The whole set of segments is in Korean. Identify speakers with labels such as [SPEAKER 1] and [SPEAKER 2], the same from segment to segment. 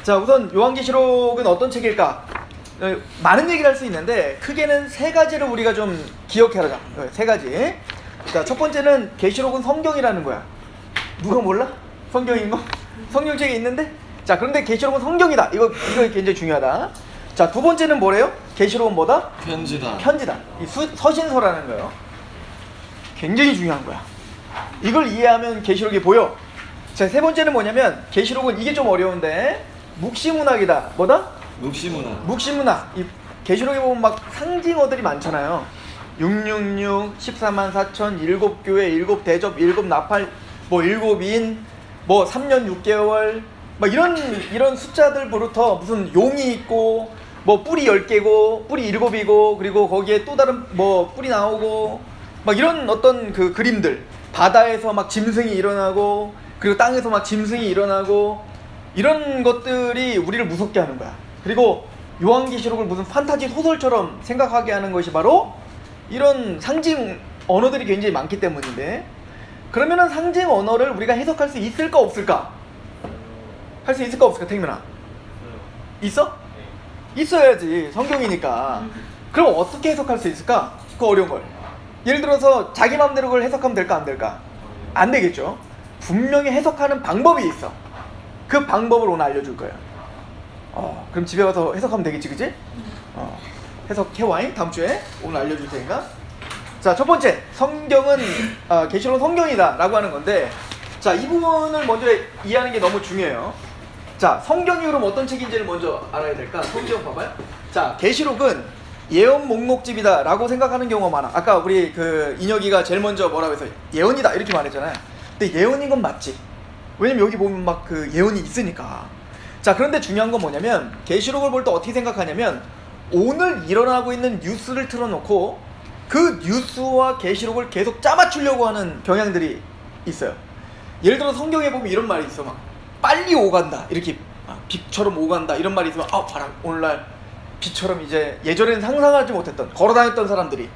[SPEAKER 1] 자, 우선 요한계시록은 어떤 책일까? 많은 얘기를 할 수 있는데 크게는 세 가지를 우리가 좀 기억해라. 세 가지. 자, 첫 번째는 계시록은 성경이라는 거야. 누가 몰라? 성경인 거? 성경책에 있는데? 자, 그런데 계시록은 성경이다. 이거 굉장히 중요하다. 자, 두 번째는 뭐래요? 계시록은 뭐다?
[SPEAKER 2] 편지다.
[SPEAKER 1] 편지다. 이 서신서라는 거예요. 굉장히 중요한 거야. 이걸 이해하면 계시록이 보여. 자, 세 번째는 뭐냐면 계시록은 이게 좀 어려운데 묵시문학이다. 뭐다?
[SPEAKER 2] 묵시문학.
[SPEAKER 1] 묵시문학. 이 계시록에 보면 막 상징어들이 많잖아요. 666, 14만 4천, 7교회, 7대접, 7나팔, 뭐 7인, 뭐 3년 6개월, 막 이런 숫자들부터 무슨 용이 있고, 뭐 뿔이 10개고, 뿔이 7이고, 그리고 거기에 또 다른 뭐 뿔이 나오고, 막 이런 어떤 그 그림들. 바다에서 막 짐승이 일어나고, 그리고 땅에서 막 짐승이 일어나고, 이런 것들이 우리를 무섭게 하는 거야. 그리고 요한계시록을 무슨 판타지 소설처럼 생각하게 하는 것이 바로 이런 상징 언어들이 굉장히 많기 때문인데, 그러면은 상징 언어를 우리가 해석할 수 있을까 없을까? 할 수 있을까 없을까, 태민아? 있어? 있어야지, 성경이니까. 그럼 어떻게 해석할 수 있을까? 그거 어려운 걸. 예를 들어서 자기 마음대로 그걸 해석하면 될까 안 될까? 안 되겠죠. 분명히 해석하는 방법이 있어. 그 방법을 오늘 알려줄 거예요. 그럼 집에 가서 해석하면 되겠지, 그치? 해석해와잉? 다음 주에 오늘 알려줄 테니까. 자, 첫 번째, 성경은 계시록은 성경이다 라고 하는 건데, 자, 이 부분을 먼저 이해하는 게 너무 중요해요. 자, 성경이 그럼 어떤 책인지를 먼저 알아야 될까? 성경 봐봐요. 자, 계시록은 예언 목록집이다 라고 생각하는 경우가 많아. 아까 우리 그 인혁이가 제일 먼저 뭐라고 해서 예언이다 이렇게 말했잖아요. 근데 예언인 건 맞지. 왜냐면 여기 보면 막 그 예언이 있으니까. 자, 그런데 중요한 건 뭐냐면 계시록을 볼 때 어떻게 생각하냐면 오늘 일어나고 있는 뉴스를 틀어놓고 그 뉴스와 계시록을 계속 짜맞추려고 하는 경향들이 있어요. 예를 들어 성경에 보면 이런 말이 있어. 막 빨리 오간다 이렇게, 빛처럼 오간다 이런 말이 있으면 봐라, 오늘날 빛처럼 이제 예전에는 상상하지 못했던, 걸어다녔던 사람들이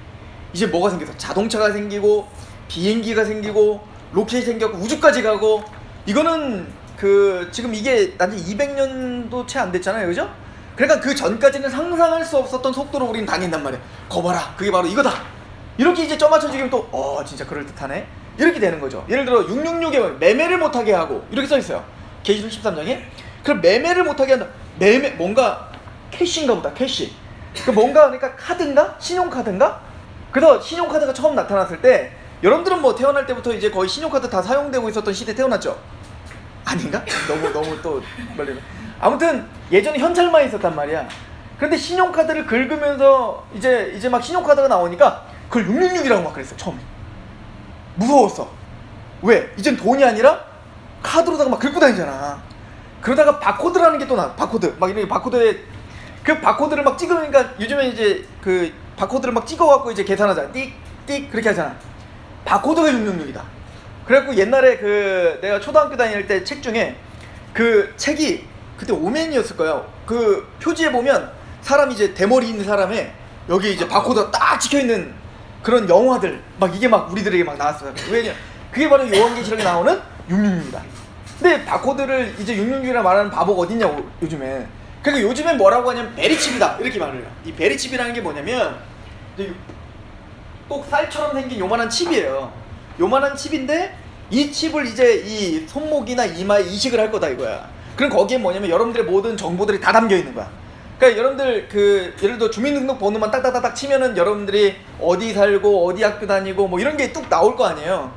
[SPEAKER 1] 이제 뭐가 생겨서 자동차가 생기고 비행기가 생기고 로켓이 생겼고 우주까지 가고, 이거는 그 지금 이게 난지 200년도 채 안 됐잖아요, 그죠? 그러니까 그 전까지는 상상할 수 없었던 속도로 우리는 다닌단 말이에요. 거봐라, 그게 바로 이거다. 이렇게 이제 쪄맞춰지면 또 진짜 그럴듯하네 이렇게 되는 거죠. 예를 들어 666에 매매를 못하게 하고 이렇게 써있어요, 계시록 13장에. 그럼 매매를 못하게 한다. 매매, 뭔가 캐시인가 보다, 캐시. 그 뭔가, 그러니까 카드인가? 신용카드인가? 그래서 신용카드가 처음 나타났을 때 여러분들은 뭐 태어날 때부터 이제 거의 신용카드 다 사용되고 있었던 시대에 태어났죠? 아닌가? 너무 또 멀리. 아무튼 예전에 현찰만 있었단 말이야. 그런데 신용카드를 긁으면서 이제 막 신용카드가 나오니까 그걸 666이라고 막 그랬어, 처음에. 무서웠어. 왜? 이젠 돈이 아니라 카드로다가 막 긁고 다니잖아. 그러다가 바코드라는 게 또 나와. 바코드. 막 이렇게 바코드에 그 바코드를 막 찍으니까 요즘에 이제 그 바코드를 막 찍어갖고 이제 계산하잖아. 띡띡 그렇게 하잖아. 바코드가 666이다. 그래갖고 옛날에 그 내가 초등학교 다닐 때 책 중에 그 책이 그때 오맨이었을 거예요. 그 표지에 보면 사람 이제 대머리 있는 사람에 여기 이제 바코드가 딱 찍혀있는 그런 영화들 막 이게 막 우리들에게 막 나왔어요. 왜냐? 그게 바로 요한계시록에 나오는 666이다. 근데 바코드를 이제 666이라 말하는 바보가 어딨냐고, 요즘에. 그러니까 요즘엔 뭐라고 하냐면 베리칩이다 이렇게 말을 해요. 이 베리칩이라는 게 뭐냐면 꼭 쌀처럼 생긴 요만한 칩이에요. 요만한 칩인데 이 칩을 이제 이 손목이나 이마에 이식을 할 거다 이거야. 그럼 거기에 뭐냐면 여러분들의 모든 정보들이 다 담겨 있는 거야. 그러니까 여러분들 그 예를 들어 주민등록번호만 딱딱딱딱 치면은 여러분들이 어디 살고 어디 학교 다니고 뭐 이런 게 뚝 나올 거 아니에요.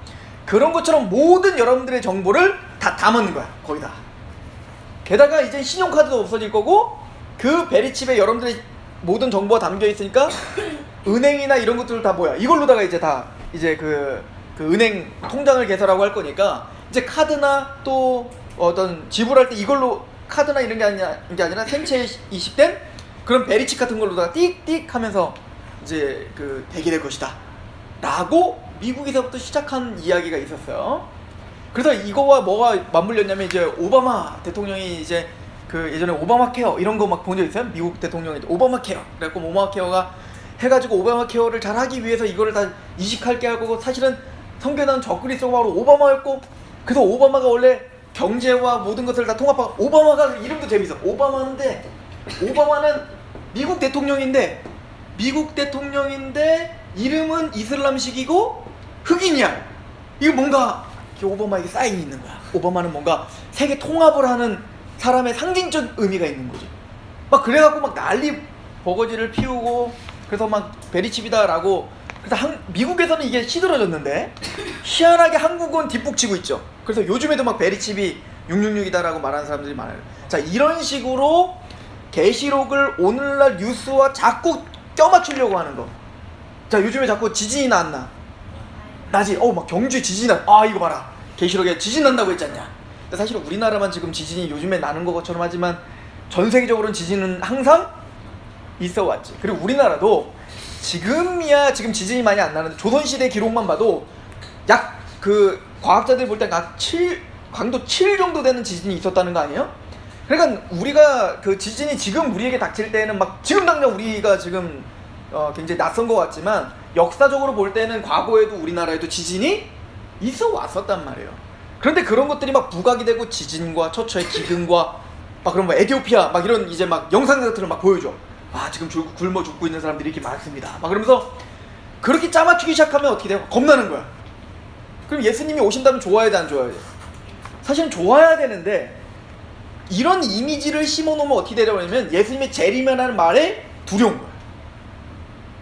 [SPEAKER 1] 그런 것처럼 모든 여러분들의 정보를 다 담은 거야, 거기다. 게다가 이제 신용카드도 없어질 거고 그 베리칩에 여러분들의 모든 정보가 담겨 있으니까 은행이나 이런 것들 다 뭐야, 이걸로다가 이제 다 이제 그 은행 통장을 개설하고 할 거니까 이제 카드나 또 어떤 지불할 때 이걸로 카드나 이런 게 아니라 생체에 이식된 그런 베리칩 같은 걸로다가 띡띡 하면서 이제 그 되게 될 것이다 라고 미국에서부터 시작한 이야기가 있었어요. 그래서 이거와 뭐가 맞물렸냐면 이제 오바마 대통령이 이제 그 예전에 오바마 케어 이런 거 막 본 적 있어요? 미국 대통령이 오바마 케어 그래갖고 오바마 케어가 해가지고 오바마 케어를 잘 하기 위해서 이거를 다 이식할게 하고, 사실은 성경에 나온 적그리스도가 바로 오바마였고, 그래서 오바마가 원래 경제와 모든 것을 다 통합하고, 오바마가 이름도 재밌어. 오바마인데, 오바마는 미국 대통령인데 이름은 이슬람식이고 흑인이야. 이거 뭔가 오바마에게 사인이 있는 거야. 오바마는 뭔가 세계 통합을 하는 사람의 상징적 의미가 있는 거지. 막 그래갖고 막 난리 버거지를 피우고, 그래서 막 베리칩이다라고. 그래서 미국에서는 이게 시들어졌는데 희한하게 한국은 뒷북치고 있죠. 그래서 요즘에도 막 베리칩이 666이다라고 말하는 사람들이 많아요. 자, 이런 식으로 계시록을 오늘날 뉴스와 자꾸 껴맞추려고 하는 거. 자, 요즘에 자꾸 지진이 나지. 막 경주에 지진이 이거 봐라, 계시록에 지진 난다고 했잖냐. 근데 사실 우리나라만 지금 지진이 요즘에 나는 것처럼 하지만 전 세계적으로는 지진은 항상 있어 왔지. 그리고 우리나라도 지금 지진이 많이 안 나는데 조선시대 기록만 봐도 약 그 과학자들이 볼 때 강도 7 정도 되는 지진이 있었다는 거 아니에요? 그러니까 우리가 그 지진이 지금 우리에게 닥칠 때는 막 지금 당장 우리가 지금 굉장히 낯선 것 같지만, 역사적으로 볼 때는 과거에도 우리나라에도 지진이 있어 왔었단 말이에요. 그런데 그런 것들이 막 부각이 되고 지진과 처처의 기근과 막 그런 에티오피아 막 이런 이제 막 영상 같은 걸 막 보여줘. 지금 굶어 죽고 있는 사람들이 이렇게 많습니다. 막 그러면서 그렇게 짜맞추기 시작하면 어떻게 돼요? 겁나는 거야. 그럼 예수님이 오신다면 좋아야 돼, 안 좋아야 돼? 사실은 좋아야 되는데, 이런 이미지를 심어놓으면 어떻게 되냐면 예수님의 재림이라는 말에 두려운 거야.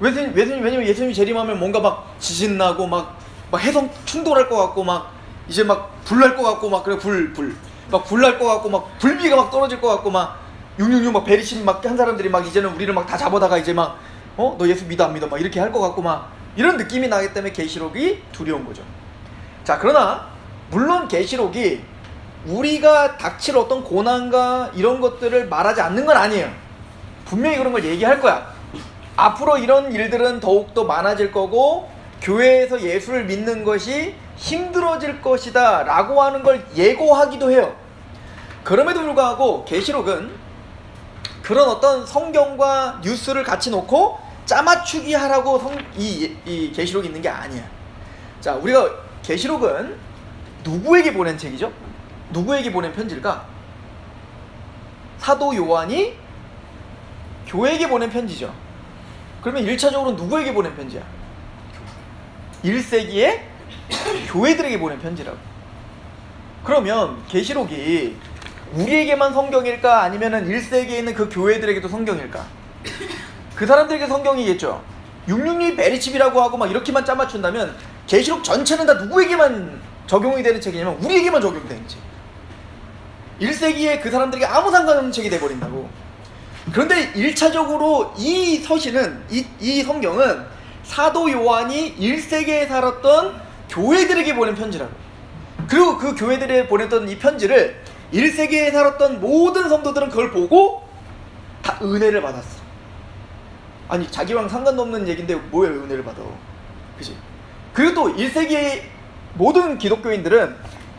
[SPEAKER 1] 왜냐면 예수님이 재림하면 뭔가 막 지진 나고 막 해성 충돌할 것 같고 막 이제 막 불 날 것 같고 막 그래 막 불 날 것 같고 막 불비가 막 떨어질 것 같고 막 666 막 베리신 막 한 사람들이 막 이제는 우리를 막 다 잡아다가 이제 막 너 예수 믿어 안 믿어 막 이렇게 할 것 같고 막 이런 느낌이 나기 때문에 계시록이 두려운 거죠. 자, 그러나 물론 계시록이 우리가 닥칠 어떤 고난과 이런 것들을 말하지 않는 건 아니에요. 분명히 그런 걸 얘기할 거야. 앞으로 이런 일들은 더욱더 많아질 거고 교회에서 예수를 믿는 것이 힘들어질 것이다 라고 하는 걸 예고하기도 해요. 그럼에도 불구하고 계시록은 그런 어떤 성경과 뉴스를 같이 놓고 짜맞추기 하라고 이 계시록이 있는 게 아니야. 자, 우리가 계시록은 누구에게 보낸 책이죠? 누구에게 보낸 편지일까? 사도 요한이 교회에게 보낸 편지죠. 그러면 1차적으로 누구에게 보낸 편지야? 1세기의 교회들에게 보낸 편지라고. 그러면 계시록이 우리에게만 성경일까? 아니면은 1세기에 있는 그 교회들에게도 성경일까? 그 사람들에게 성경이겠죠. 666이 베리칩이라고 하고 막 이렇게만 짜맞춘다면 계시록 전체는 다 누구에게만 적용이 되는 책이냐면 우리에게만 적용되는 책. 1세기에 그 사람들에게 아무 상관없는 책이 돼버린다고. 그런데 1차적으로 이 서신은 이 성경은 사도 요한이 1세기에 살았던 교회들에게 보낸 편지라고. 그리고 그 교회들에 보냈던 이 편지를 1세기에 살았던 모든 성도들은 그걸 보고 다 은혜를 받았어. 아니, 자기랑 상관도 없는 얘기인데 뭐에 은혜를 받아? 그치? 그리고 또 1세기의 모든 기독교인들은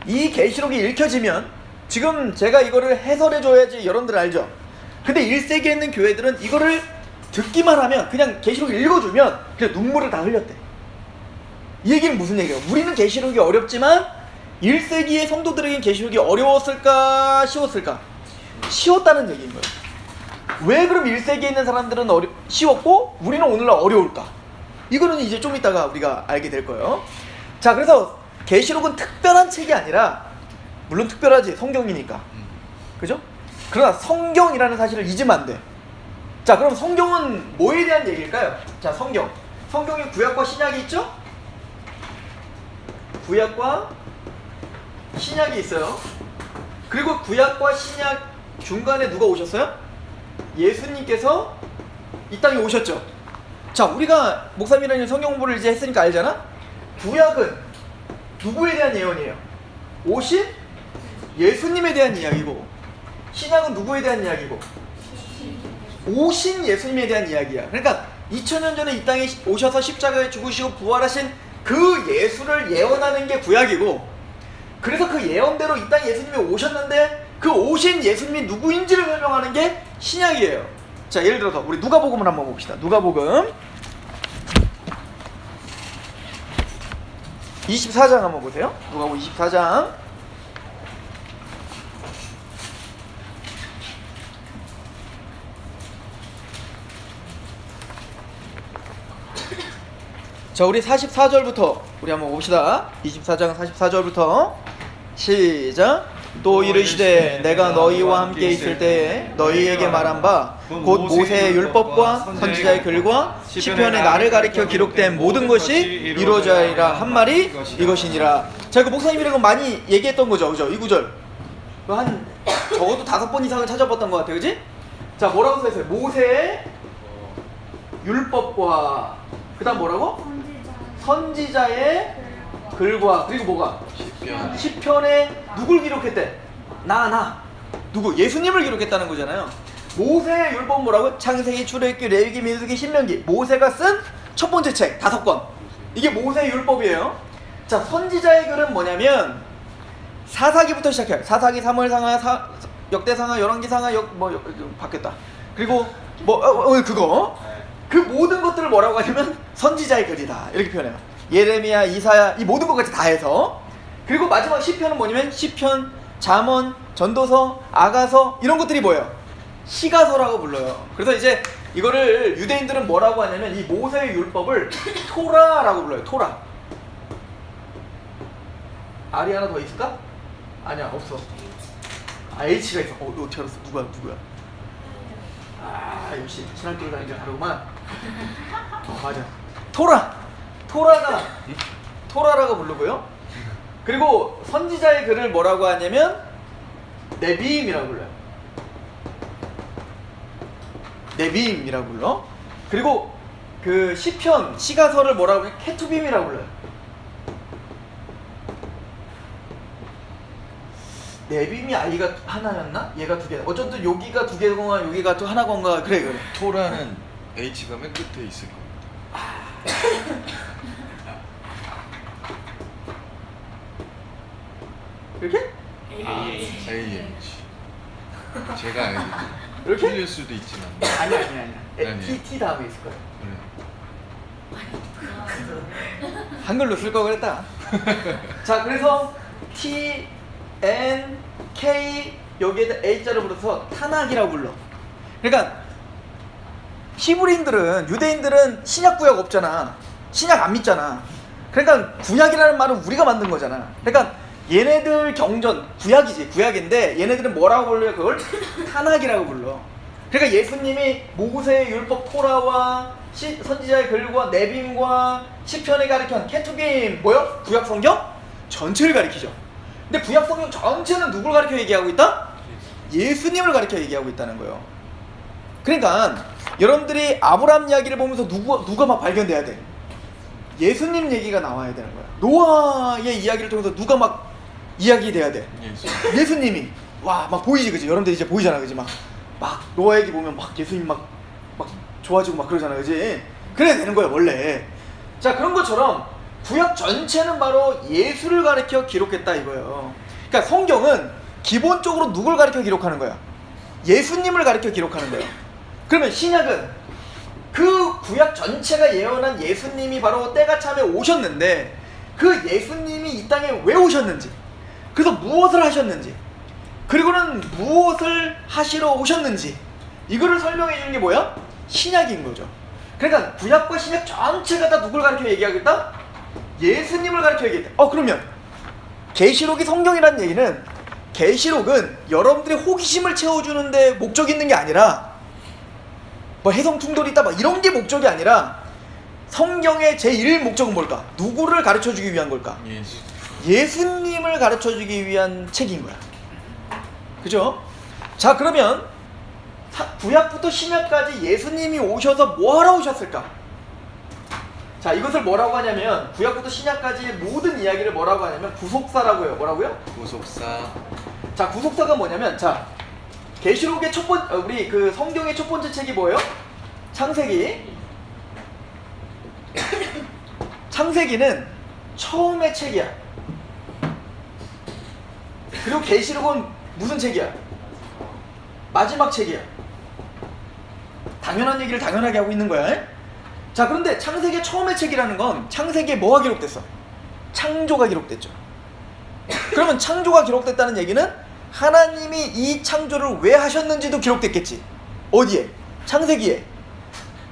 [SPEAKER 1] 이 계시록이 읽혀지면, 지금 제가 이거를 해설해줘야지 여러분들 알죠? 근데 1세기에 있는 교회들은 이거를 듣기만 하면, 그냥 계시록 읽어주면 그냥 눈물을 다 흘렸대. 이 얘기는 무슨 얘기예요? 우리는 계시록이 어렵지만 1세기의 성도들에겐 계시록이 어려웠을까 쉬웠을까? 쉬웠다는 얘기인 거예요. 왜 그럼 1세기에 있는 사람들은 쉬웠고 우리는 오늘날 어려울까? 이거는 이제 좀 이따가 우리가 알게 될 거예요. 자, 그래서 계시록은 특별한 책이 아니라, 물론 특별하지, 성경이니까, 그죠? 그러나 성경이라는 사실을 잊으면 안 돼. 자, 그럼 성경은 뭐에 대한 얘기일까요? 자, 성경에 구약과 신약이 있죠? 구약과 신약이 있어요. 그리고 구약과 신약 중간에 누가 오셨어요? 예수님께서 이 땅에 오셨죠. 자, 우리가 목사님이라는 성경 공부를 이제 했으니까 알잖아? 구약은 누구에 대한 예언이에요? 오신 예수님에 대한 이야기고, 신약은 누구에 대한 이야기고? 오신 예수님에 대한 이야기야. 그러니까 2000년 전에 이 땅에 오셔서 십자가에 죽으시고 부활하신 그 예수를 예언하는 게 구약이고, 그래서 그 예언대로 이 땅에 예수님이 오셨는데 그 오신 예수님이 누구인지를 설명하는 게 신약이에요. 자, 예를 들어서 우리 누가복음을 한번 봅시다. 누가복음 24장 한번 보세요. 누가복음 24장 자, 우리 44절부터 우리 한번 봅시다. 24장 44절부터 시작. 또 이르시되 내가 너희와 함께 있을 때에 너희에게 말한 바 곧 모세의 율법과 선지자의 글과 시편에 나를 가리켜 기록된 모든 것이 이루어져야리라 한 말이 이것이니라. 자, 이거 목사님이랑 많이 얘기했던 거죠, 그죠? 이 구절 한 적어도 5번 이상을 찾아봤던 것 같아요, 그지? 자, 뭐라고 써있어요? 모세의 율법과 그 다음 뭐라고? 선지자의 글과 그리고 뭐가? 시편에 누굴 기록했대? 누구? 예수님을 기록했다는 거잖아요. 모세의 율법 뭐라고? 창세기, 출애굽기, 레위기, 민수기, 신명기. 모세가 쓴 첫 번째 책 5권. 이게 모세의 율법이에요. 자, 선지자의 글은 뭐냐면 사사기부터 시작해요. 사사기, 사무엘상하, 역대상하, 열왕기상하, 바뀌었다. 그리고 그거 그 모든 것들을 뭐라고 하냐면 선지자의 글이다 이렇게 표현해요. 예레미야, 이사야 이 모든 것까지 다 해서. 그리고 마지막 시편은 뭐냐면 시편, 잠언, 전도서, 아가서 이런 것들이 뭐예요? 시가서라고 불러요. 그래서 이제 이거를 유대인들은 뭐라고 하냐면 이 모세의 율법을 토라라고 불러요. 토라. R이 하나 더 있을까? 아니야, 없어. H가 있어. 어떻게 알았어? 누구야? 역시 신학교를 다니는 게 다르구만. 맞아. 토라라고 부르고요. 그리고 선지자의 글을 뭐라고 하냐면 네비임이라고 불러요. 네비임이라고 불러. 그리고 그 시편, 시가서를 뭐라고 해? 케투빔이라고 불러요. 네빔이 아이가 하나였나? 얘가 2개. 어쨌든 여기가 2개건가 여기가 또 하나건가. 그래.
[SPEAKER 2] 토라는 H가 맨 끝에 있을 거예요.
[SPEAKER 1] 이렇게?
[SPEAKER 2] AH. 제가 알겠어요.
[SPEAKER 1] 이렇게?
[SPEAKER 2] 틀릴 수도 있지만.
[SPEAKER 1] 아니야. T 다음에 있을 거예요.
[SPEAKER 2] 그래.
[SPEAKER 1] 한글로 쓸 거 그랬다. 자, 그래서 T, N, K 여기에다 A자를 불러서 타낙이라고 불러. 그러니까 히브리인들은, 유대인들은 신약 구약 없잖아. 신약 안 믿잖아. 그러니까 구약이라는 말은 우리가 만든 거잖아. 그러니까 얘네들 경전 구약이지, 구약인데 얘네들은 뭐라고 불러요? 그걸 타낙이라고 불러. 그러니까 예수님이 모세의 율법 토라와 선지자의 글과 네빔과 시편에 가리킨 케투빔 뭐요? 구약 성경 전체를 가리키죠. 근데 구약 성경 전체는 누굴 가리켜 얘기하고 있다? 예수님을 가리켜 얘기하고 있다는 거예요. 그러니까 여러분들이 아브라함 이야기를 보면서 누가 막 발견돼야 돼? 예수님 얘기가 나와야 되는 거야. 노아의 이야기를 통해서 누가 막 이야기돼야 돼? 예수님이. 와, 막 보이지, 그지? 여러분들 이제 보이잖아, 그지? 막 노아 얘기 보면 막 예수님 막 좋아지고 막 그러잖아, 그지? 그래야 되는 거야, 원래. 자, 그런 것처럼 구약 전체는 바로 예수를 가리켜 기록했다 이거예요. 그러니까 성경은 기본적으로 누굴 가리켜 기록하는 거야? 예수님을 가리켜 기록하는 거예요. 그러면 신약은 그 구약 전체가 예언한 예수님이 바로 때가 참에 오셨는데 그 예수님이 이 땅에 왜 오셨는지, 그래서 무엇을 하셨는지, 그리고는 무엇을 하시러 오셨는지 이거를 설명해 주는 게 뭐야? 신약인 거죠. 그러니까 구약과 신약 전체가 다 누굴 가리켜 얘기하겠다? 예수님을 가리켜 얘기했다. 그러면 계시록이 성경이라는 얘기는, 계시록은 여러분들의 호기심을 채워주는 데 목적이 있는 게 아니라 뭐 해성충돌이 있다 막 이런 게 목적이 아니라 성경의 제1 목적은 뭘까? 누구를 가르쳐주기 위한 걸까? 예수님을 가르쳐주기 위한 책인 거야. 그죠? 자, 그러면 구약부터 신약까지 예수님이 오셔서 뭐하러 오셨을까? 자, 이것을 뭐라고 하냐면 구약부터 신약까지의 모든 이야기를 뭐라고 하냐면 구속사라고 해요. 뭐라고요?
[SPEAKER 2] 구속사.
[SPEAKER 1] 자, 구속사가 뭐냐면, 자, 계시록의 우리 그 성경의 첫 번째 책이 뭐예요? 창세기. 창세기는 처음의 책이야. 그리고 계시록은 무슨 책이야? 마지막 책이야. 당연한 얘기를 당연하게 하고 있는 거야. 자, 그런데 창세기의 처음의 책이라는 건 창세기에 뭐가 기록됐어? 창조가 기록됐죠. 그러면 창조가 기록됐다는 얘기는 하나님이 이 창조를 왜 하셨는지도 기록됐겠지. 어디에? 창세기에.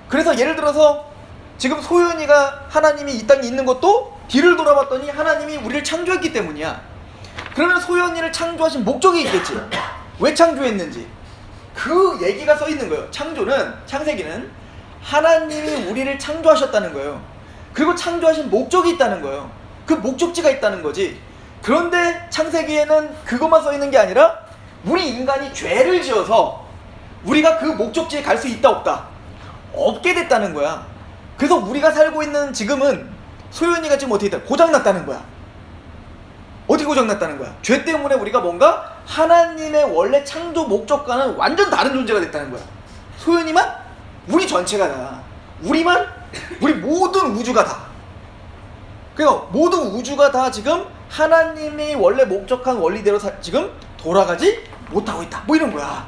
[SPEAKER 1] 그래서 예를 들어서 지금 소연이가 하나님이 이 땅에 있는 것도 뒤를 돌아봤더니 하나님이 우리를 창조했기 때문이야. 그러면 소연이를 창조하신 목적이 있겠지. 왜 창조했는지 그 얘기가 써 있는 거예요. 창세기는 하나님이 우리를 창조하셨다는 거예요. 그리고 창조하신 목적이 있다는 거예요. 그 목적지가 있다는 거지. 그런데 창세기에는 그것만 써 있는 게 아니라 우리 인간이 죄를 지어서 우리가 그 목적지에 갈 수 있다 없다? 없게 됐다는 거야. 그래서 우리가 살고 있는 지금은 소연이가 지금 어떻게 돼? 고장났다는 거야. 어떻게 고장났다는 거야? 죄 때문에 우리가 뭔가 하나님의 원래 창조 목적과는 완전 다른 존재가 됐다는 거야. 소연이만 우리 전체가 다. 우리만 우리 모든 우주가 다. 그러니까 모든 우주가 다 지금 하나님이 원래 목적한 원리대로 지금 돌아가지 못하고 있다. 뭐 이런 거야.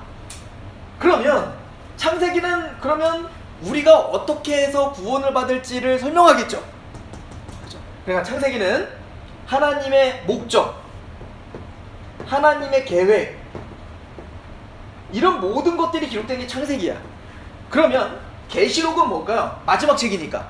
[SPEAKER 1] 그러면 창세기는 그러면 우리가 어떻게 해서 구원을 받을지를 설명하겠죠. 그렇죠? 그러니까 창세기는 하나님의 목적, 하나님의 계획, 이런 모든 것들이 기록된 게 창세기야. 그러면 계시록은 뭘까요? 마지막 책이니까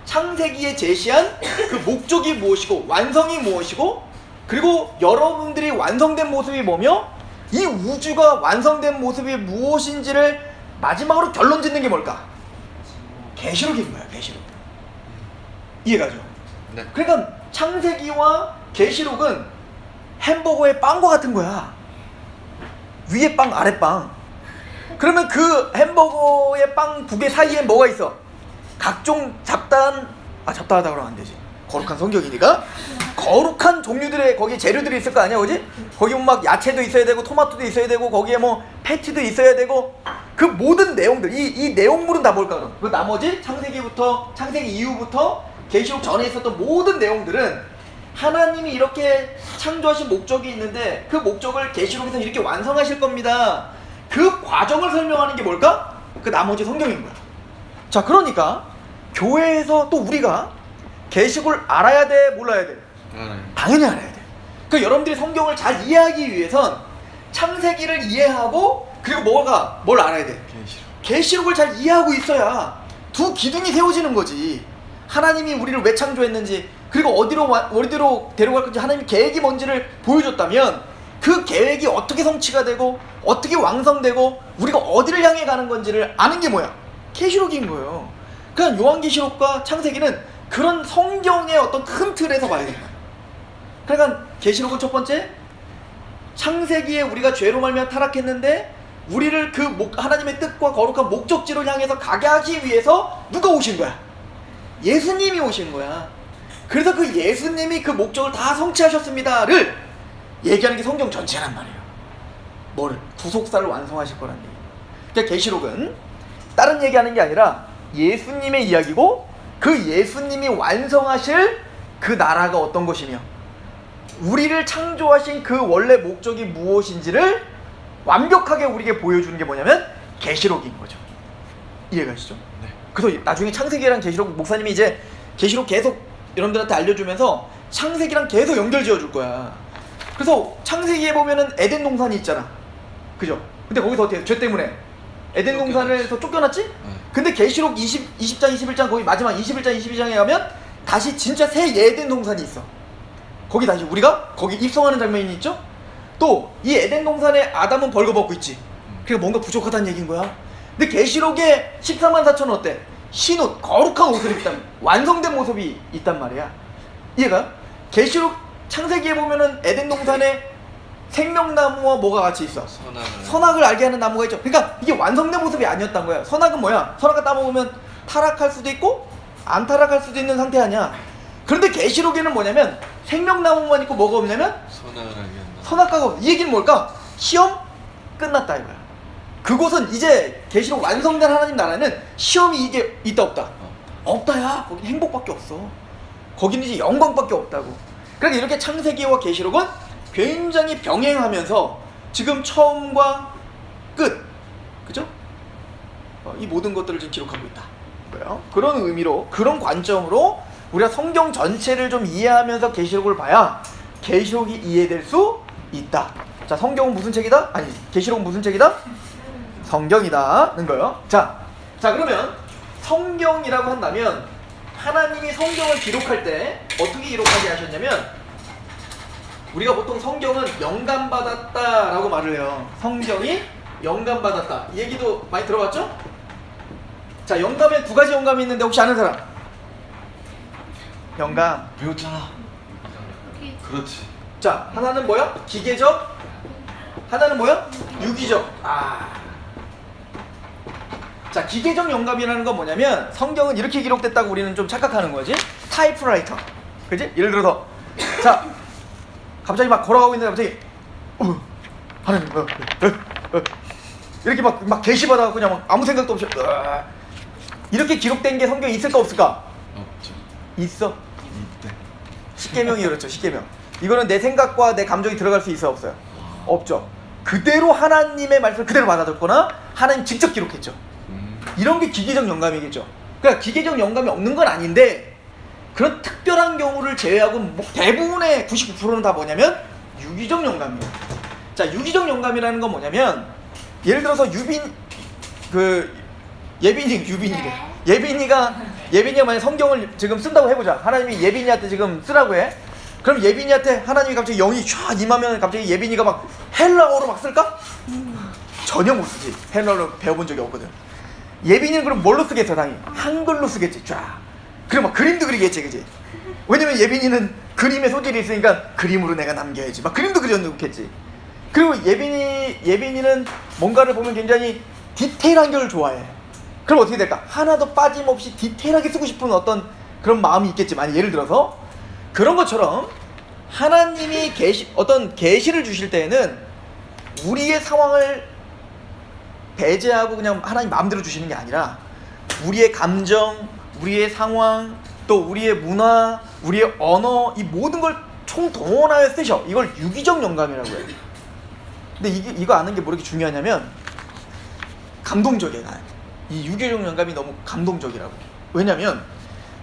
[SPEAKER 1] 창세기에 제시한 그 목적이 무엇이고 완성이 무엇이고 그리고 여러분들이 완성된 모습이 뭐며 이 우주가 완성된 모습이 무엇인지를 마지막으로 결론 짓는 게 뭘까? 계시록인 거야. 계시록. 이해가죠?
[SPEAKER 2] 네.
[SPEAKER 1] 그러니까 창세기와 계시록은 햄버거의 빵과 같은 거야. 위에 빵 아래 빵. 그러면 그 햄버거의 빵 두 개 사이에 뭐가 있어? 각종 잡다하다 그러면 안 되지. 거룩한 성경이니까 거룩한 종류들의 거기 재료들이 있을 거 아니야, 그지? 거기 보면 막 야채도 있어야 되고 토마토도 있어야 되고 거기에 뭐 패티도 있어야 되고 그 모든 내용들 이 내용물은 다 뭘까 그럼? 그 나머지 창세기 이후부터 계시록 전에 있었던 모든 내용들은 하나님이 이렇게 창조하신 목적이 있는데 그 목적을 계시록에서 이렇게 완성하실 겁니다. 그 과정을 설명하는 게 뭘까? 그 나머지 성경인 거야. 자, 그러니까 교회에서 또 우리가 계시록을 알아야 돼, 몰라야 돼?
[SPEAKER 2] 알아요.
[SPEAKER 1] 당연히 알아야 돼. 그러니까 여러분들이 성경을 잘 이해하기 위해선 창세기를 이해하고 그리고 뭘 알아야 돼?
[SPEAKER 2] 계시록.
[SPEAKER 1] 계시록을 잘 이해하고 있어야 두 기둥이 세워지는 거지. 하나님이 우리를 왜 창조했는지 그리고 어디로 데려갈 건지 하나님의 계획이 뭔지를 보여줬다면 그 계획이 어떻게 성취가 되고 어떻게 완성되고 우리가 어디를 향해 가는 건지를 아는 게 뭐야? 계시록인 거예요. 그러니까 요한계시록과 창세기는 그런 성경의 어떤 큰 틀에서 봐야 된다. 그러니까 계시록은 첫 번째, 창세기에 우리가 죄로 말미암아 타락했는데 우리를 그 하나님의 뜻과 거룩한 목적지로 향해서 가게 하기 위해서 누가 오신 거야? 예수님이 오신 거야. 그래서 그 예수님이 그 목적을 다 성취하셨습니다를 얘기하는 게 성경 전체란 말이에요. 뭐를? 구속사를 완성하실 거란 얘기. 그러니까 계시록은 다른 얘기하는 게 아니라 예수님의 이야기고 그 예수님이 완성하실 그 나라가 어떤 것이며 우리를 창조하신 그 원래 목적이 무엇인지를 완벽하게 우리에게 보여주는 게 뭐냐면 계시록인 거죠. 이해가시죠?
[SPEAKER 2] 네.
[SPEAKER 1] 그래서 나중에 창세기랑 계시록 목사님이 이제 계시록 계속 여러분들한테 알려주면서 창세기랑 계속 연결 지어줄 거야. 그래서 창세기에 보면은 에덴 동산이 있잖아. 그죠? 근데 거기서 어떻게 죄 때문에 에덴 동산에서 쫓겨났지?
[SPEAKER 2] 네.
[SPEAKER 1] 근데 계시록 20장 21장 거기 마지막 21장 22장에 가면 다시 진짜 새 에덴 동산이 있어. 거기 다시 우리가 거기 입성하는 장면이 있죠? 또 이 에덴 동산에 아담은 벌거벗고 있지. 그러니까 뭔가 부족하다는 얘기인 거야. 근데 계시록에 14만 4천은 어때? 흰옷, 거룩한 옷을 입단 완성된 모습이 있단 말이야. 이해가? 계시록 창세기에 보면은 에덴 동산에 생명나무와 뭐가 같이 있어? 선악을 알게 하는 나무가 있죠. 그러니까 이게 완성된 모습이 아니었단 거야. 선악은 뭐야? 선악을 따먹으면 타락할 수도 있고 안 타락할 수도 있는 상태 아니야. 그런데 계시록에는 뭐냐면 생명나무만 있고 뭐가 없냐면
[SPEAKER 2] 선악을 알게 한다.
[SPEAKER 1] 선악과가 없어. 이 얘기는 뭘까? 시험 끝났다 이거야. 그곳은 이제 계시록 완성된 하나님 나라는 시험이 이게 있다 없다? 없다야. 거긴 행복밖에 없어. 거기는 이제 영광밖에 없다고. 그러니까 이렇게 창세기와 계시록은 굉장히 병행하면서 지금 처음과 끝, 그죠? 이 모든 것들을 지금 기록하고 있다. 뭐요? 그런 의미로, 그런 관점으로 우리가 성경 전체를 좀 이해하면서 계시록을 봐야 계시록이 이해될 수 있다. 자, 성경은 무슨 책이다? 아니, 계시록은 무슨 책이다? 성경이다는 거예요. 자, 그러면 성경이라고 한다면 하나님이 성경을 기록할 때 어떻게 기록하게 하셨냐면, 우리가 보통 성경은 영감받았다라고 말을 해요. 성경이 영감받았다. 이 얘기도 많이 들어봤죠? 자, 영감에 두 가지 영감이 있는데 혹시 아는 사람? 영감.
[SPEAKER 2] 배웠잖아. 그렇지.
[SPEAKER 1] 자, 하나는 뭐야? 기계적. 하나는 뭐야? 유기적. 자, 기계적 영감이라는 건 뭐냐면, 성경은 이렇게 기록됐다고 우리는 좀 착각하는 거지. 타이프라이터. 그지? 예를 들어서, 자, 갑자기 막 걸어가고 있는데 갑자기 하나님 이렇게 막 게시받아갖고 그냥 막 아무 생각도 없이 이렇게 기록된 게 성경에 있을까 없을까?
[SPEAKER 2] 없죠.
[SPEAKER 1] 있어.
[SPEAKER 2] 이때.
[SPEAKER 1] 십계명이 그렇죠. 십계명. 이거는 내 생각과 내 감정이 들어갈 수 있어 없어요? 없죠. 그대로 하나님의 말씀을 그대로 받아들거나 하나님 직접 기록했죠. 이런 게 기계적 영감이겠죠. 그러니까 기계적 영감이 없는 건 아닌데, 그런 특별한 경우를 제외하고 대부분의 99%는 다 뭐냐면 유기적 영감이에요. 자, 유기적 영감이라는 건 뭐냐면, 예를 들어서 예빈이가 만약 성경을 지금 쓴다고 해보자. 하나님이 예빈이한테 지금 쓰라고 해. 그럼 예빈이한테 하나님이 갑자기 영이 쫙 임하면 갑자기 예빈이가 막 헬라어로 막 쓸까? 전혀 못 쓰지. 헬라어로 배워본 적이 없거든. 예빈이는 그럼 뭘로 쓰겠어? 당연히 한글로 쓰겠지. 쫙. 그럼 막 그림도 그리겠지, 그지? 왜냐면 예빈이는 그림의 소질이 있으니까 그림으로 내가 남겨야지. 막 그림도 그려놓겠지. 그리고 예빈이는 뭔가를 보면 굉장히 디테일한 걸 좋아해. 그럼 어떻게 될까? 하나도 빠짐없이 디테일하게 쓰고 싶은 어떤 그런 마음이 있겠지만, 예를 들어서 그런 것처럼 하나님이 어떤 계시를 주실 때에는 우리의 상황을 배제하고 그냥 하나님 마음대로 주시는 게 아니라, 우리의 감정, 우리의 상황, 또 우리의 문화, 우리의 언어, 이 모든 걸 총동원하여 쓰셔. 이걸 유기적 영감이라고 해요. 근데 이거 아는 게 뭐 이렇게 중요하냐면, 감동적이야. 이 유기적 영감이 너무 감동적이라고. 왜냐면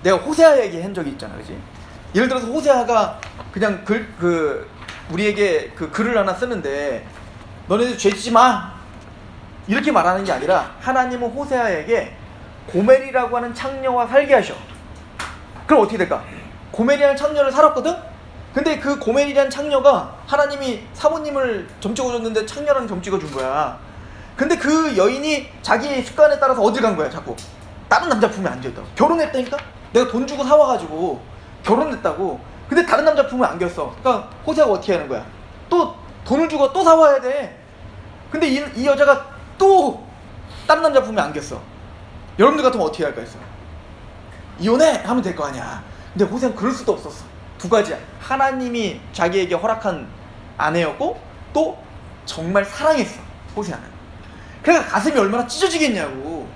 [SPEAKER 1] 내가 호세아 얘기한 적이 있잖아, 그지? 예를 들어서 호세아가 그냥 우리에게 그 글을 하나 쓰는데, 너네들 죄짓지 마 이렇게 말하는 게 아니라, 하나님은 호세아에게 고멜이라고 하는 창녀와 살게 하셔. 그럼 어떻게 될까? 고멜이라는 창녀를 살았거든? 근데 그 고멜이라는 창녀가 하나님이 사모님을 점 찍어줬는데 창녀랑 점 찍어준 거야. 근데 그 여인이 자기 습관에 따라서 어딜 간 거야, 자꾸. 다른 남자 품에 앉아있다고. 결혼했다니까? 내가 돈 주고 사와가지고 결혼했다고. 근데 다른 남자 품에 안겼어. 그러니까 호세아가 어떻게 하는 거야? 또 돈을 주고 또 사와야 돼. 근데 이 여자가 또 다른 남자 품에 안겼어. 여러분들 같으면 어떻게 할까 했어? 이혼해! 하면 될 거 아니야. 근데 호세아는 그럴 수도 없었어. 두 가지야. 하나님이 자기에게 허락한 아내였고, 또 정말 사랑했어, 호세아는. 그러니까 가슴이 얼마나 찢어지겠냐고.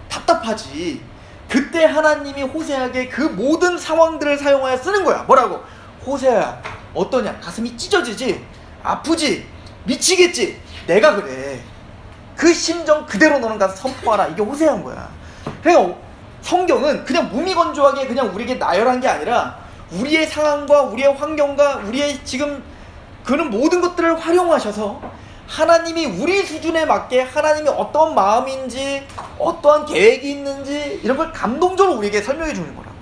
[SPEAKER 1] 답답하지. 그때 하나님이 호세아에게 그 모든 상황들을 사용하여 쓰는 거야. 뭐라고? 호세아야, 어떠냐? 가슴이 찢어지지? 아프지? 미치겠지? 내가 그래. 그 심정 그대로 너는 가서 선포하라. 이게 호세아인 거야. 그러니까 성경은 그냥 무미건조하게 그냥 우리에게 나열한 게 아니라, 우리의 상황과 우리의 환경과 우리의 지금 그런 모든 것들을 활용하셔서 하나님이 우리 수준에 맞게 하나님이 어떤 마음인지, 어떠한 계획이 있는지, 이런 걸 감동적으로 우리에게 설명해 주는 거라고.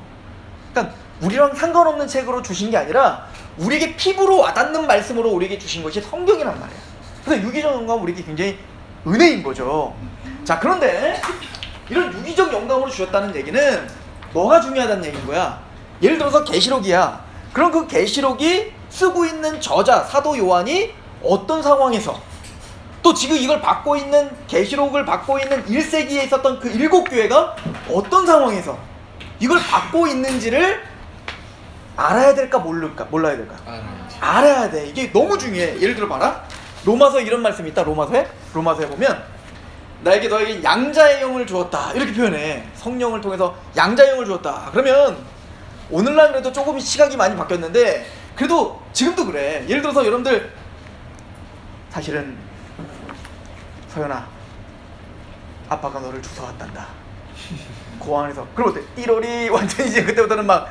[SPEAKER 1] 그러니까 우리랑 상관없는 책으로 주신 게 아니라 우리에게 피부로 와닿는 말씀으로 우리에게 주신 것이 성경이란 말이야. 그래서 유기적 영감은 우리에게 굉장히 은혜인 거죠. 자, 그런데 이런 유기적 영감으로 주셨다는 얘기는 뭐가 중요하다는 얘기인 거야. 예를 들어서 계시록이야. 그럼 그 계시록이 쓰고 있는 저자 사도 요한이 어떤 상황에서, 또 지금 이걸 받고 있는 계시록을 받고 있는 1세기에 있었던 그 7교회가 어떤 상황에서 이걸 받고 있는지를 알아야 될까 몰라야 될까?
[SPEAKER 2] 알아야지.
[SPEAKER 1] 알아야 돼. 이게 너무 중요해. 예를 들어 봐라. 로마서에 이런 말씀이 있다. 로마서에 보면 나에게 너에게 양자의 영을 주었다 이렇게 표현해. 성령을 통해서 양자의 영을 주었다. 그러면 오늘날 그래도 조금 시각이 많이 바뀌었는데 그래도 지금도 그래. 예를 들어서 여러분들, 사실은 서연아, 아빠가 너를 주워왔단다. 고항에서. 그럼 어때? 띠로리. 완전히 이제 그때부터는 막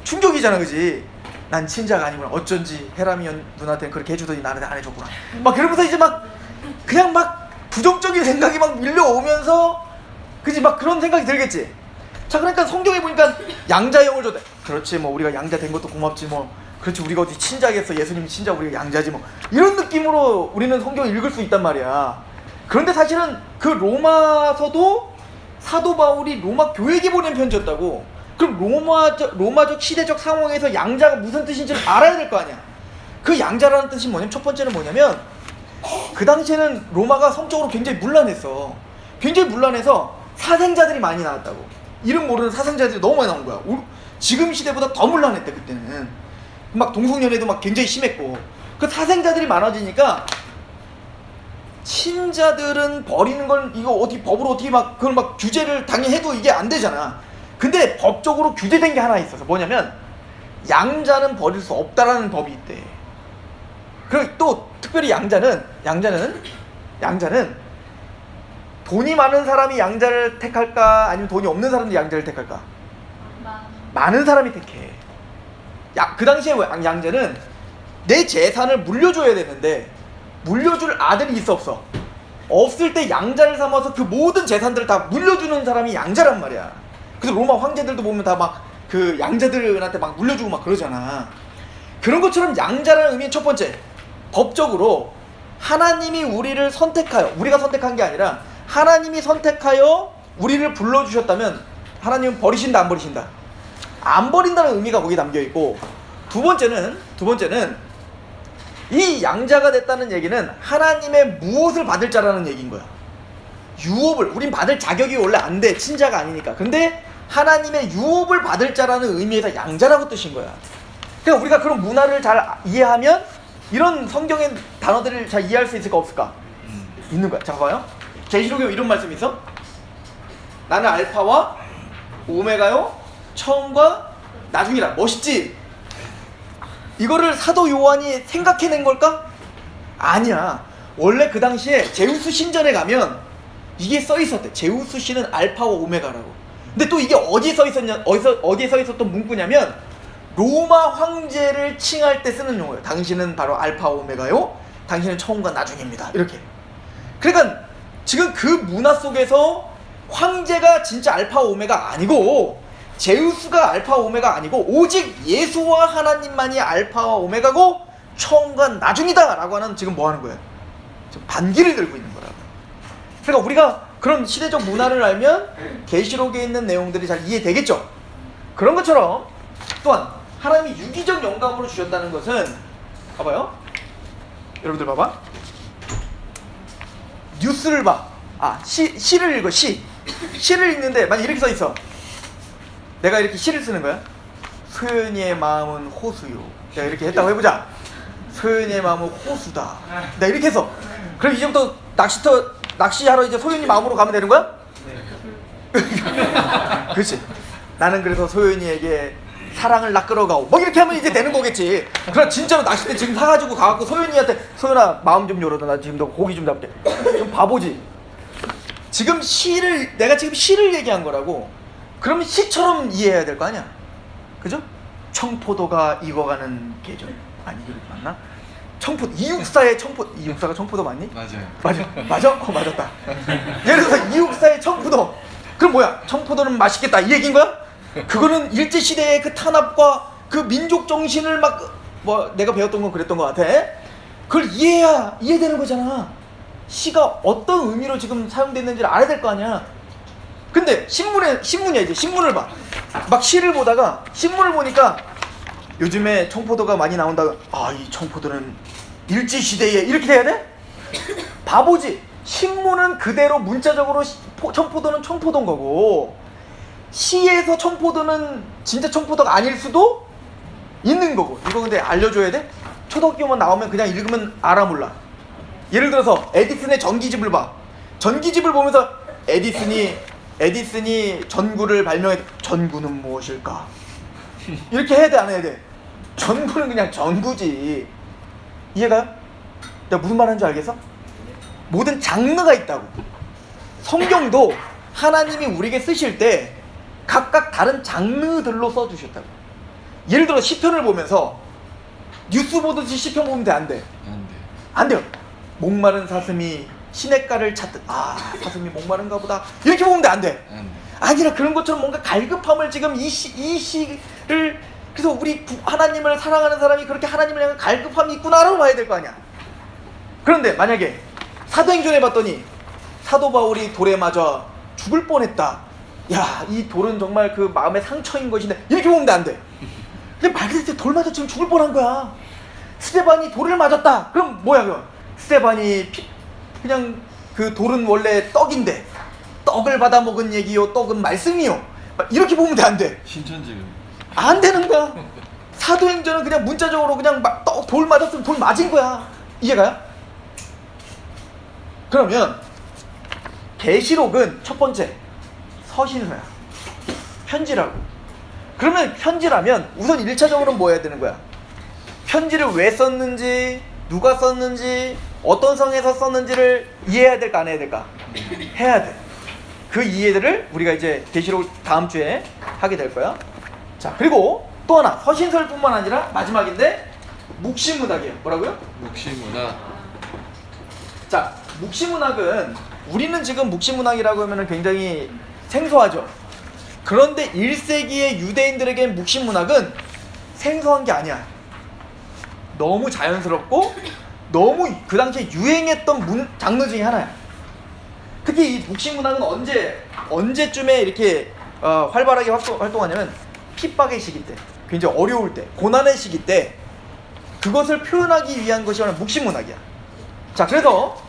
[SPEAKER 1] 충격이잖아, 그지? 난 친자가 아니구나. 어쩐지 헤라미 누나한테는 그렇게 해주더니 나한테 안 해줬구나. 막 그러면서 이제 그냥 부정적인 생각이 막 밀려오면서, 그지? 막 그런 생각이 들겠지? 자, 그러니까 성경에 보니까 양자형을 줬대. 그렇지, 뭐 우리가 양자 된 것도 고맙지 뭐. 그렇지, 우리가 어디 친자겠어. 예수님이 친자, 우리가 양자지 뭐. 이런 느낌으로 우리는 성경을 읽을 수 있단 말이야. 그런데 사실은 그 로마서도 사도 바울이 로마 교회에게 보낸 편지였다고. 그럼 로마적 시대적 상황에서 양자가 무슨 뜻인지를 알아야 될 거 아니야. 그 양자라는 뜻이 뭐냐면, 첫 번째는 뭐냐면, 그 당시에는 로마가 성적으로 굉장히 문란했어. 굉장히 문란해서 사생자들이 많이 나왔다고. 이름 모르는 사생자들이 너무 많이 나온 거야. 지금 시대보다 더 문란했대. 그때는 막 동성연애도 막 굉장히 심했고. 그 사생자들이 많아지니까 친자들은 버리는 걸, 이거 어떻게 법으로 어떻게 막 그걸 막 규제를 당연히 해도 이게 안 되잖아. 근데 법적으로 규제된 게 하나 있어서, 뭐냐면 양자는 버릴 수 없다라는 법이 있대. 그리고 또 특별히 양자는 돈이 많은 사람이 양자를 택할까, 아니면 돈이 없는 사람이 양자를 택할까? 많은 사람이 택해. 그 당시에 양자는 내 재산을 물려줘야 되는데 물려줄 아들이 있어 없어? 없을 때 양자를 삼아서 그 모든 재산들을 다 물려주는 사람이 양자란 말이야. 그래서 로마 황제들도 보면 다 막 그 양자들한테 막 물려주고 막 그러잖아. 그런 것처럼 양자라는 의미는 첫 번째, 법적으로 하나님이 우리를 선택하여, 우리가 선택한 게 아니라 하나님이 선택하여 우리를 불러주셨다면 하나님은 버리신다, 안 버리신다? 안 버린다는 의미가 거기 담겨 있고, 두 번째는 이 양자가 됐다는 얘기는 하나님의 무엇을 받을 자라는 얘기인 거야. 유업을, 우린 받을 자격이 원래 안 돼, 친자가 아니니까. 근데 하나님의 유업을 받을 자라는 의미에서 양자라고 뜻인 거야. 그러니까 우리가 그런 문화를 잘 이해하면 이런 성경의 단어들을 잘 이해할 수 있을까 없을까? 있는 거야. 잠깐만요. 계시록에 이런 말씀이 있어? 나는 알파와 오메가요, 처음과 나중이라. 멋있지? 이거를 사도 요한이 생각해낸 걸까? 아니야. 원래 그 당시에 제우스 신전에 가면 이게 써 있었대. 제우스 신은 알파와 오메가라고. 근데 또 이게 어디에 써 있었냐? 어디에 써 있었던 문구냐면 로마 황제를 칭할 때 쓰는 용어예요. 당신은 바로 알파 오메가요, 당신은 처음과 나중입니다. 이렇게. 그러니까 지금 그 문화 속에서 황제가 진짜 알파 오메가 아니고, 제우스가 알파 오메가 아니고, 오직 예수와 하나님만이 알파와 오메가고 처음과 나중이다 라고 하는, 지금 뭐 하는 거예요? 지금 반기를 들고 있는 거라고. 그러니까 우리가 그런 시대적 문화를 알면 계시록에 있는 내용들이 잘 이해되겠죠. 그런 것처럼 또한 하나님이 유기적 영감으로 주셨다는 것은, 봐봐요. 여러분들 봐봐. 뉴스를 봐. 시를 읽어. 시를 읽는데 만약 이렇게 써 있어. 내가 이렇게 시를 쓰는 거야. 소연이의 마음은 호수요. 내가 이렇게 했다고 해보자. 소연이의 마음은 호수다. 내가 이렇게 해서. 그럼 이제부터 낚시하러 이제 소연이 마음으로 가면 되는 거야? 네. 그렇지. 나는 그래서 소연이에게 사랑을 낚으러가오. 뭐 이렇게 하면 이제 되는 거겠지. 그럼 진짜로 낚싯대 지금 사가지고 가갖고 소연이한테, 소연아 마음 좀 열어줘. 나 지금 너 고기 좀 잡게. 좀 바보지. 지금 내가 지금 시를 얘기한 거라고. 그러면 시처럼 이해해야 될 거 아니야. 그죠? 청포도가 익어가는 계절. 아니, 이거 맞나? 이육사의 이육사가 청포도 맞니?
[SPEAKER 2] 맞아요.
[SPEAKER 1] 맞아? 맞았다. 예를 들어서 이육사의 청포도. 그럼 뭐야? 청포도는 맛있겠다 이 얘기인 거야? 그거는 일제시대의 그 탄압과 그 민족 정신을 내가 배웠던 건 그랬던 것 같아. 그걸 이해해야 이해되는 거잖아. 시가 어떤 의미로 지금 사용됐는지를 알아야 될 거 아니야. 근데 신문이야. 이제 신문을 봐. 막 시를 보다가, 신문을 보니까 요즘에 청포도가 많이 나온다. 이 청포도는 일제시대에 이렇게 돼야 돼? 바보지. 신문은 그대로 문자적으로 청포도는 청포도인 거고, 시에서 청포도는 진짜 청포도가 아닐 수도 있는 거고. 이거 근데 알려줘야 돼? 초등학교만 나오면 그냥 읽으면 알아 몰라. 예를 들어서 에디슨의 전기집을 봐. 전기집을 보면서 에디슨이 전구를 발명했다. 전구는 무엇일까? 이렇게 해야 돼, 안 해야 돼? 전구는 그냥 전구지. 이해가요? 내가 무슨 말 하는지 알겠어? 모든 장르가 있다고. 성경도 하나님이 우리에게 쓰실 때 각각 다른 장르들로 써주셨다고. 예를 들어 시편을 보면서 뉴스 보듯이 시편 보면 돼, 안 돼? 안 돼요. 목마른 사슴이 시냇가를 찾듯, 사슴이 목마른가 보다, 이렇게 보면 돼, 안 돼? 아니라 그런 것처럼 뭔가 갈급함을 지금 이 시를 그래서 우리 하나님을 사랑하는 사람이 그렇게 하나님을 향한 갈급함이 있구나라고 봐야 될 거 아니야. 그런데 만약에 사도행전에 봤더니 사도 바울이 돌에 맞아 죽을 뻔했다. 야, 이 돌은 정말 그 마음의 상처인 것인데 이렇게 보면 안 돼. 근데 말 그대로 돌 맞아 지금 죽을 뻔한 거야. 스데반이 돌을 맞았다. 그럼 뭐야 그럼? 스데반이 그냥 그 돌은 원래 떡인데 떡을 받아 먹은 얘기요, 떡은 말씀이요. 이렇게 보면 돼 안 돼?
[SPEAKER 2] 신천지가
[SPEAKER 1] 안 되는 거야. 사도행전은 그냥 문자적으로 그냥 돌 맞았으면 돌 맞은 거야. 이해가요? 그러면 계시록은 첫 번째 서신서야. 편지라고. 그러면 편지라면 우선 1차적으로 뭐 해야 되는 거야? 편지를 왜 썼는지, 누가 썼는지, 어떤 성에서 썼는지를 이해해야 될까 안 해야 될까? 해야 돼. 그 이해들을 우리가 이제 계시록 다음 주에 하게 될 거야. 자, 그리고 또 하나 서신설뿐만 아니라 마지막인데 묵시문학이에요. 뭐라고요?
[SPEAKER 2] 묵시문학.
[SPEAKER 1] 자, 묵시문학은 우리는 지금 묵시문학이라고 하면 굉장히 생소하죠. 그런데 1세기의 유대인들에겐 묵시문학은 생소한 게 아니야. 너무 자연스럽고 너무 그 당시에 유행했던 장르 중에 하나야. 특히 이 묵시문학은 언제쯤에 이렇게 활발하게 활동하냐면 핍박의 시기 때, 굉장히 어려울 때, 고난의 시기 때 그것을 표현하기 위한 것이 바로 묵시문학이야. 자, 그래서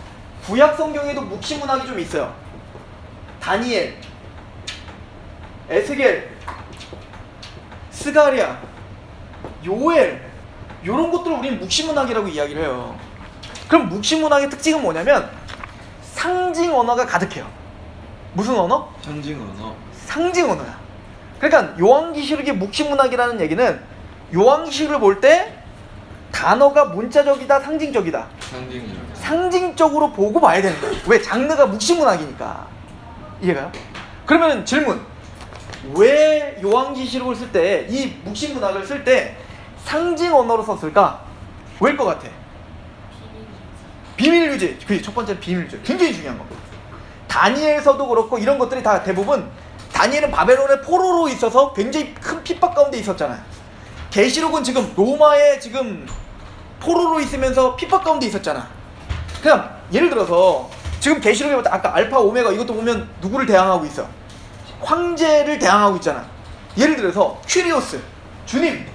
[SPEAKER 1] 구약 성경에도 묵시문학이 좀 있어요. 다니엘, 에스겔, 스가랴, 요엘, 이런 것들을 우리는 묵시문학이라고 이야기를 해요. 그럼 묵시문학의 특징은 뭐냐면 상징 언어가 가득해요. 무슨 언어?
[SPEAKER 2] 상징 언어.
[SPEAKER 1] 상징 언어야. 그러니까 요한계시록의 묵시문학이라는 얘기는 요한계시록을 볼 때 단어가 문자적이다, 상징적이다.
[SPEAKER 2] 상징적.
[SPEAKER 1] 상징적으로 보고 봐야 되는 거예요. 왜? 장르가 묵시문학이니까. 이해가요? 그러면 질문. 왜 요한계시록을 쓸 때, 이 묵시문학을 쓸 때 상징 언어로 썼을까? 왜일 것 같아? 비밀 유지. 그게 첫 번째는 비밀 유지. 굉장히 중요한 겁니다. 다니엘서도 그렇고 이런 것들이 다 대부분 다니엘은 바벨론의 포로로 있어서 굉장히 큰 핍박 가운데 있었잖아요. 계시록은 지금 로마에 지금 포로로 있으면서 핍박 가운데 있었잖아. 그냥 예를 들어서 지금 계시록에 아까 알파 오메가 이것도 보면 누구를 대항하고 있어? 황제를 대항하고 있잖아. 예를 들어서 퀴리오스, 주님.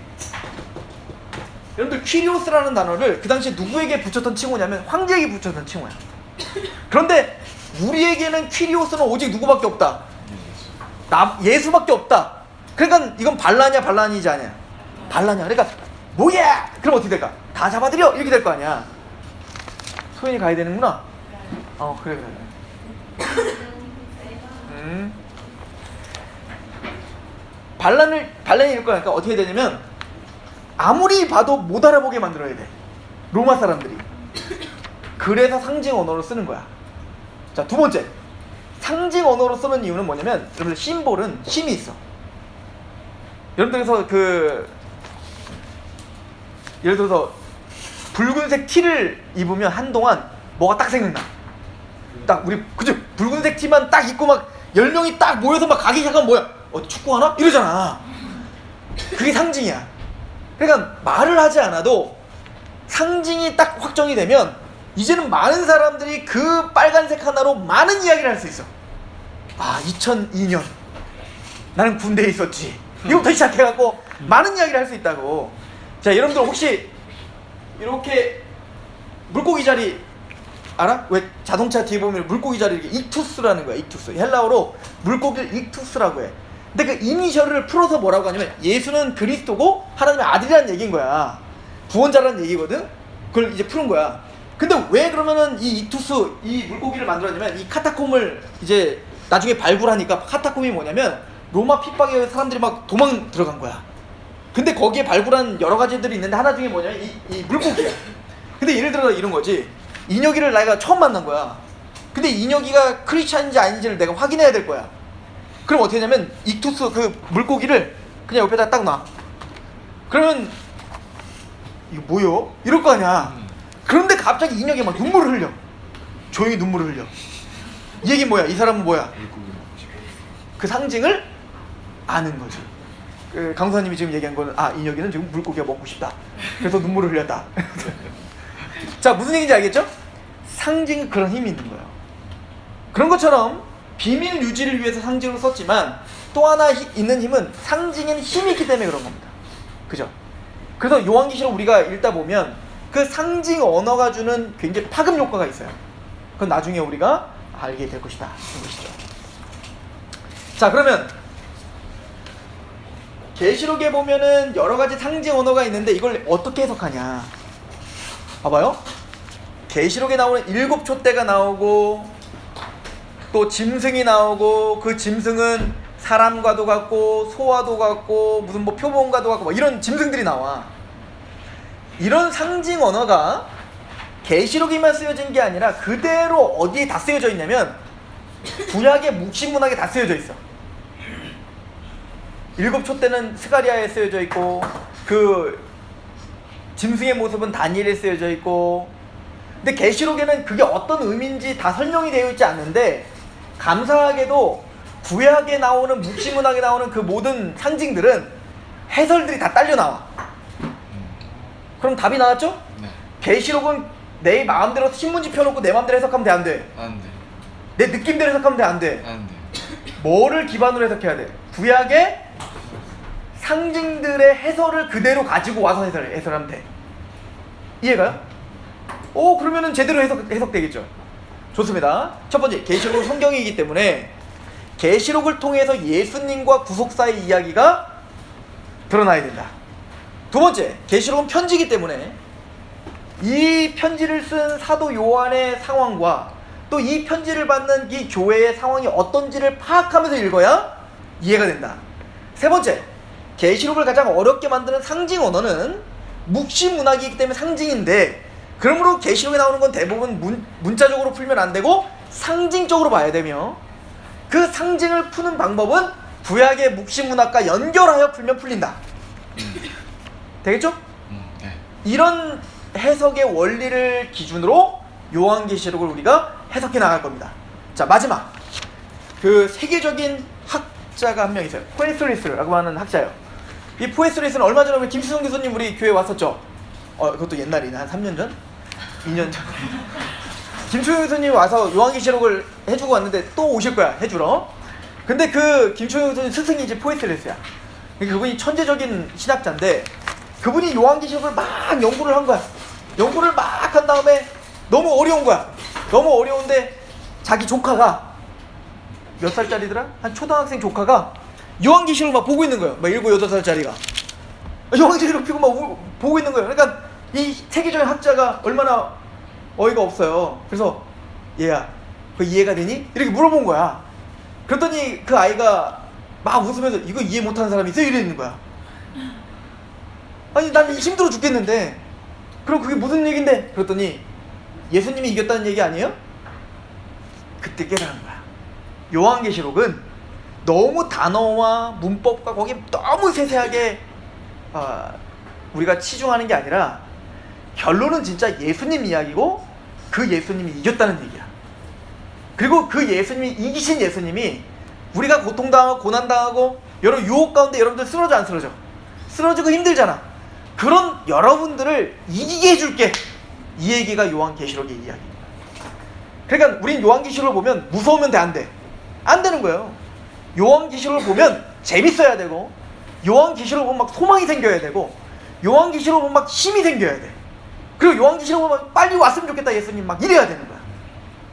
[SPEAKER 1] 여러분들 퀴리오스라는 단어를 그 당시에 누구에게 붙였던 칭호냐면 황제에게 붙였던 칭호야. 그런데 우리에게는 퀴리오스는 오직 누구밖에 없다? 예수밖에 없다. 그러니까 이건 반란이야, 반란이지 아니야? 반란이야. 그러니까 뭐야? 그럼 어떻게 될까? 다 잡아들여! 이렇게 될 거 아니야. 소연이 가야 되는구나. 그래. 반란이 이럴 거니까 어떻게 되냐면 아무리 봐도 못 알아보게 만들어야 돼. 로마 사람들이. 그래서 상징 언어로 쓰는 거야. 자, 두 번째. 상징 언어로 쓰는 이유는 뭐냐면 여러분들 심볼은 힘이 있어. 여러분들 그래서 예를 들어서 붉은색 티를 입으면 한동안 뭐가 딱 생각나. 딱 우리 그죠? 붉은색 티만 딱 입고 막 10명이 딱 모여서 막 가기 시작하면 뭐야? 축구하나? 이러잖아. 그게 상징이야. 그러니까 말을 하지 않아도 상징이 딱 확정이 되면 이제는 많은 사람들이 그 빨간색 하나로 많은 이야기를 할 수 있어. 2002년 나는 군대에 있었지. 이거부터 시작해갖고 많은 이야기를 할 수 있다고. 자, 여러분들 혹시 이렇게 물고기 자리 알아? 왜 자동차 뒤에 보면 물고기 자리 이렇게 익투스라는 거야. 익투스. 헬라어로 물고기를 익투스라고 해. 근데 그 이니셜을 풀어서 뭐라고 하냐면 예수는 그리스도고 하나님의 아들이라는 얘기인 거야. 구원자라는 얘기거든. 그걸 이제 푸는 거야. 근데 왜 그러면은 이 익투스, 이 물고기를 만들었냐면 이 카타콤을 이제 나중에 발굴하니까 카타콤이 뭐냐면 로마 핍박에 사람들이 막 도망 들어간 거야. 근데 거기에 발굴한 여러 가지들이 있는데 하나 중에 뭐냐면 이 물고기야. 근데 예를 들어 이런 거지. 인혁이를 내가 처음 만난 거야. 근데 인혁이가 크리스찬인지 아닌지를 내가 확인해야 될 거야. 그럼 어떻게 하냐면 익투스 그 물고기를 그냥 옆에다 딱 놔. 그러면 이거 뭐요? 이럴 거 아니야. 그런데 갑자기 인혁이 막 눈물을 흘려. 조용히 눈물을 흘려. 이 얘기 뭐야? 이 사람은 뭐야? 그 상징을 아는 거지. 그 강사님이 지금 얘기한 거는 인혁이는 지금 물고기가 먹고 싶다. 그래서 눈물을 흘렸다. 자, 무슨 얘기인지 알겠죠? 상징은 그런 힘이 있는 거예요. 그런 것처럼 비밀 유지를 위해서 상징으로 썼지만 또 하나 있는 힘은 상징에는 힘이 있기 때문에 그런 겁니다. 그죠? 그래서 요한계시록 우리가 읽다 보면 그 상징 언어가 주는 굉장히 파급 효과가 있어요. 그건 나중에 우리가 알게 될 것이다. 그런 것이죠. 자, 그러면 계시록에 보면은 여러 가지 상징 언어가 있는데 이걸 어떻게 해석하냐? 봐봐요. 계시록에 나오는 7 촛대가 나오고 또 짐승이 나오고 그 짐승은 사람과도 같고 소와도 같고 무슨 뭐 표범과도 같고 뭐 이런 짐승들이 나와. 이런 상징 언어가 계시록에만 쓰여진 게 아니라 그대로 어디에 다 쓰여져 있냐면 구약의 묵시문학에 다 쓰여져 있어. 7 촛대는 스가리아에 쓰여져 있고 그 짐승의 모습은 다니엘에 쓰여져 있고, 근데 계시록에는 그게 어떤 의미인지 다 설명이 되어 있지 않는데 감사하게도 구약에 나오는 묵시문학에 나오는 그 모든 상징들은 해설들이 다 딸려 나와. 그럼 답이 나왔죠?
[SPEAKER 2] 네.
[SPEAKER 1] 계시록은 내 마음대로 신문지 펴놓고 내 마음대로 해석하면 돼, 안 돼?
[SPEAKER 2] 안 돼.
[SPEAKER 1] 내 느낌대로 해석하면 돼, 안 돼?
[SPEAKER 2] 안 돼.
[SPEAKER 1] 뭐를 기반으로 해석해야 돼? 구약의 상징들의 해설을 그대로 가지고 와서 해설하면 돼. 이해가요? 그러면은 제대로 해석되겠죠. 좋습니다. 첫 번째, 계시록은 성경이기 때문에 계시록을 통해서 예수님과 구속사의 이야기가 드러나야 된다. 두 번째, 계시록은 편지이기 때문에 이 편지를 쓴 사도 요한의 상황과 또 이 편지를 받는 이 교회의 상황이 어떤지를 파악하면서 읽어야 이해가 된다. 세 번째, 계시록을 가장 어렵게 만드는 상징 언어는 묵시문학이기 때문에 상징인데, 그러므로 계시록에 나오는 건 대부분 문자적으로 풀면 안 되고 상징적으로 봐야 되며, 그 상징을 푸는 방법은 구약의 묵시문학과 연결하여 풀면 풀린다. 되겠죠?
[SPEAKER 2] 네.
[SPEAKER 1] 이런 해석의 원리를 기준으로 요한계시록을 우리가 해석해 나갈 겁니다. 자, 마지막, 그 세계적인 학자가 한 명 있어요. 포에스리스라고 하는 학자예요. 이 포에스리스는 얼마 전에 우리 김수성 교수님 우리 교회 왔었죠. 그것도 옛날이네, 한 3년 전? 2년 전. 김수성 교수님 와서 요한계시록을 해주고 왔는데 또 오실 거야, 해주러. 근데 그 김수성 교수님 스승이 이제 포에스리스야. 그분이 천재적인 신학자인데 그분이 요한계시록을 막 연구를 한 거야. 연구를 막 한 다음에 너무 어려운 거야. 너무 어려운데 자기 조카가 몇 살짜리더라? 한 초등학생 조카가 요한계시록을 막 보고 있는 거예요. 막 7, 8살짜리가 요한계시록 피고 막 보고 있는 거예요. 그러니까 이 세계적인 학자가 얼마나 어이가 없어요. 그래서 얘야, 그거 이해가 되니? 이렇게 물어본 거야. 그랬더니 그 아이가 막 웃으면서 이거 이해 못하는 사람이 있어? 이러는 거야. 아니, 난 힘들어 죽겠는데 그럼 그게 무슨 얘긴데? 그랬더니 예수님이 이겼다는 얘기 아니에요? 그때 깨달은 거야. 요한계시록은 너무 단어와 문법과 거기 너무 세세하게 우리가 치중하는 게 아니라 결론은 진짜 예수님 이야기고 그 예수님이 이겼다는 얘기야. 그리고 그 예수님이 이기신 예수님이 우리가 고통당하고 고난당하고 여러 유혹 가운데 여러분들 쓰러져 안 쓰러져? 쓰러지고 힘들잖아. 그런 여러분들을 이기게 해줄게. 이 얘기가 요한계시록의 이야기입니다. 그러니까 우린 요한계시록을 보면 무서우면 돼, 안 돼? 안 되는 거예요. 요한계시록을 보면 재밌어야 되고, 요한계시록을 보면 막 소망이 생겨야 되고, 요한계시록을 보면 막 힘이 생겨야 돼. 그리고 요한계시록을 보면 빨리 왔으면 좋겠다 예수님 막 이래야 되는 거야.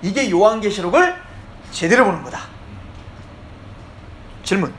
[SPEAKER 1] 이게 요한계시록을 제대로 보는 거다. 질문.